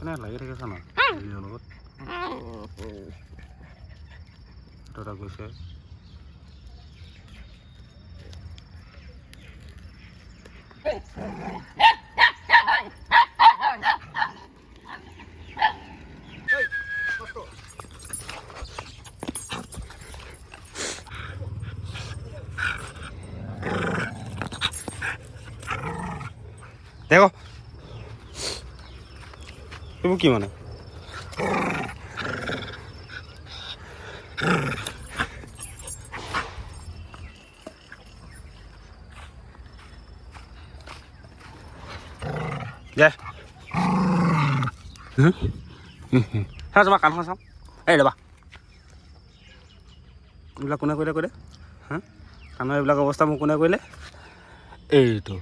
কেনে লাগি থাকে চানা ভিডিঅ'ৰ লগত এটা গৈছে দেখো এইবোৰ কি মানে যায় চাওঁ তোমাৰ কাণখন চাওঁ এই ৰ'বা এইবিলাক কোনে কৰিলে কৈ দে হা কাণৰ এইবিলাক অৱস্থা মোক কোনে কৰিলে এইটো